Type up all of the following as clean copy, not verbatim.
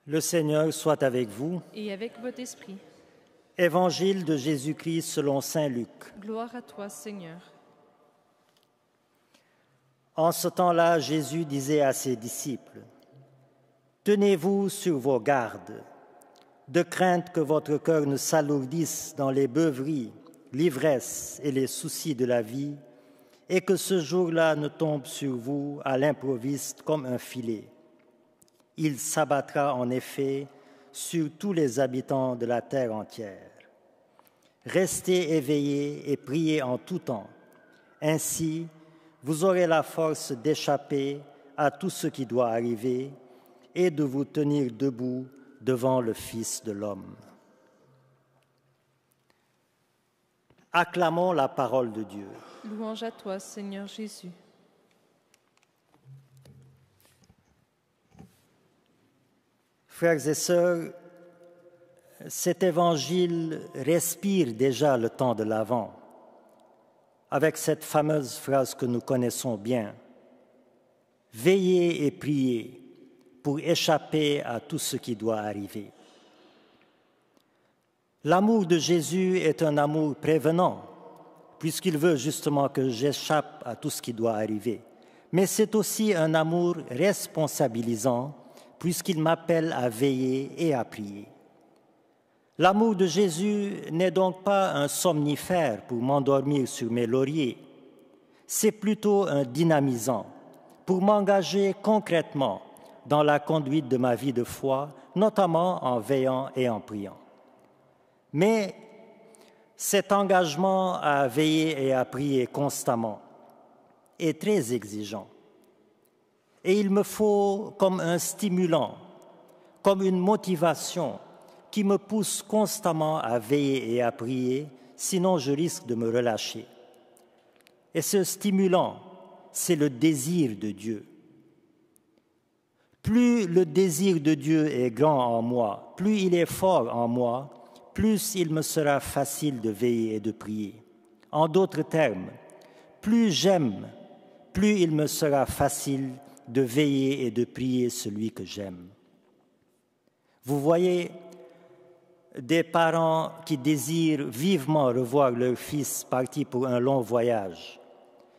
Le Seigneur soit avec vous. Et avec votre esprit. Évangile de Jésus-Christ selon saint Luc. Gloire à toi, Seigneur. En ce temps-là, Jésus disait à ses disciples, « Tenez-vous sur vos gardes, de crainte que votre cœur ne s'alourdisse dans les beuveries, l'ivresse et les soucis de la vie, et que ce jour-là ne tombe sur vous à l'improviste comme un filet. Il s'abattra en effet sur tous les habitants de la terre entière. Restez éveillés et priez en tout temps. Ainsi, vous aurez la force d'échapper à tout ce qui doit arriver et de vous tenir debout devant le Fils de l'homme. » Acclamons la parole de Dieu. Louange à toi, Seigneur Jésus. Frères et sœurs, cet évangile respire déjà le temps de l'Avent, avec cette fameuse phrase que nous connaissons bien. Veillez et priez pour échapper à tout ce qui doit arriver. L'amour de Jésus est un amour prévenant, puisqu'il veut justement que j'échappe à tout ce qui doit arriver. Mais c'est aussi un amour responsabilisant, puisqu'il m'appelle à veiller et à prier. L'amour de Jésus n'est donc pas un somnifère pour m'endormir sur mes lauriers. C'est plutôt un dynamisant pour m'engager concrètement dans la conduite de ma vie de foi, notamment en veillant et en priant. Mais cet engagement à veiller et à prier constamment est très exigeant. Et il me faut comme un stimulant, comme une motivation qui me pousse constamment à veiller et à prier, sinon je risque de me relâcher. Et ce stimulant, c'est le désir de Dieu. Plus le désir de Dieu est grand en moi, plus il est fort en moi, plus il me sera facile de veiller et de prier. En d'autres termes, plus j'aime, plus il me sera facile de veiller et de prier celui que j'aime. Vous voyez, des parents qui désirent vivement revoir leur fils parti pour un long voyage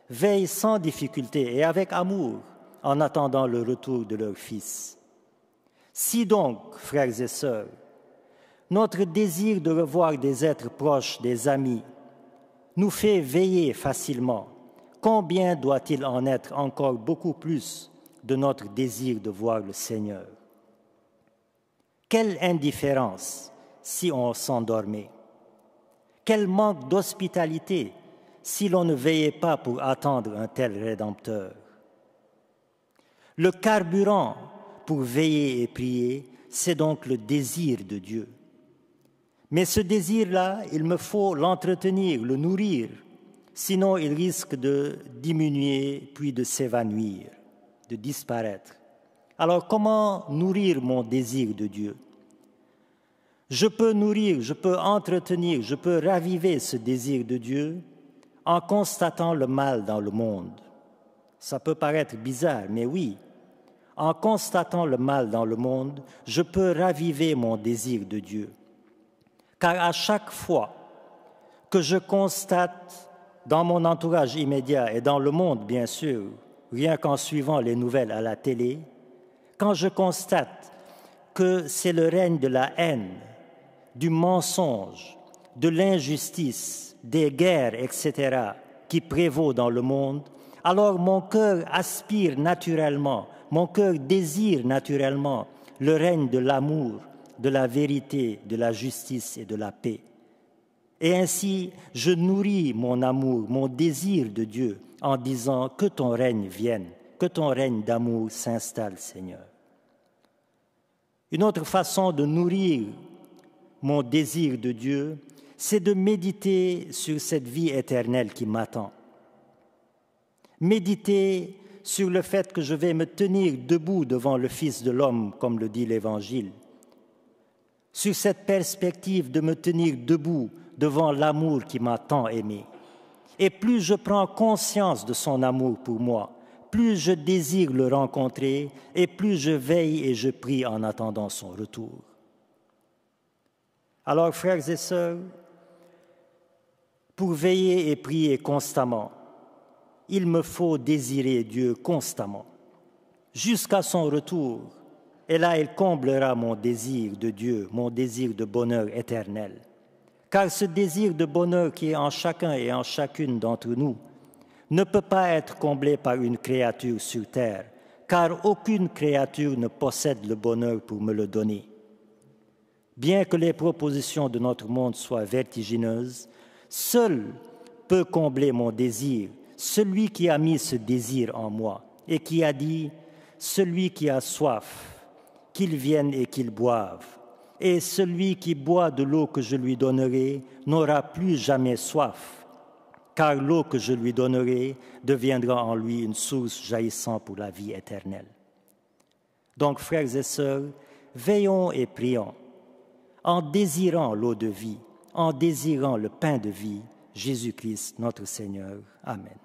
veillent sans difficulté et avec amour en attendant le retour de leur fils. Si donc, frères et sœurs, notre désir de revoir des êtres proches, des amis, nous fait veiller facilement, combien doit-il en être encore beaucoup plus de notre désir de voir le Seigneur? Quelle indifférence si on s'endormait! Quel manque d'hospitalité si l'on ne veillait pas pour attendre un tel Rédempteur! Le carburant pour veiller et prier, c'est donc le désir de Dieu. Mais ce désir-là, il me faut l'entretenir, le nourrir, sinon il risque de diminuer puis de s'évanouir, de disparaître. Alors comment nourrir mon désir de Dieu? Je peux nourrir, je peux entretenir, je peux raviver ce désir de Dieu en constatant le mal dans le monde. Ça peut paraître bizarre, mais oui, en constatant le mal dans le monde, je peux raviver mon désir de Dieu. Car à chaque fois que je constate dans mon entourage immédiat et dans le monde, bien sûr, rien qu'en suivant les nouvelles à la télé, quand je constate que c'est le règne de la haine, du mensonge, de l'injustice, des guerres, etc., qui prévaut dans le monde, alors mon cœur aspire naturellement, mon cœur désire naturellement le règne de l'amour, de la vérité, de la justice et de la paix. Et ainsi, je nourris mon amour, mon désir de Dieu en disant que ton règne vienne, que ton règne d'amour s'installe, Seigneur. Une autre façon de nourrir mon désir de Dieu, c'est de méditer sur cette vie éternelle qui m'attend. Méditer sur le fait que je vais me tenir debout devant le Fils de l'homme, comme le dit l'Évangile. Sur cette perspective de me tenir debout devant l'amour qui m'a tant aimé. Et plus je prends conscience de son amour pour moi, plus je désire le rencontrer et plus je veille et je prie en attendant son retour. Alors, frères et sœurs, pour veiller et prier constamment, il me faut désirer Dieu constamment, jusqu'à son retour. Et là, il comblera mon désir de Dieu, mon désir de bonheur éternel. Car ce désir de bonheur qui est en chacun et en chacune d'entre nous ne peut pas être comblé par une créature sur terre, car aucune créature ne possède le bonheur pour me le donner. Bien que les propositions de notre monde soient vertigineuses, seul peut combler mon désir, celui qui a mis ce désir en moi et qui a dit « Celui qui a soif, qu'il vienne et qu'il boive, et celui qui boit de l'eau que je lui donnerai n'aura plus jamais soif, car l'eau que je lui donnerai deviendra en lui une source jaillissant pour la vie éternelle. » Donc, frères et sœurs, veillons et prions, en désirant l'eau de vie, en désirant le pain de vie, Jésus-Christ notre Seigneur. Amen.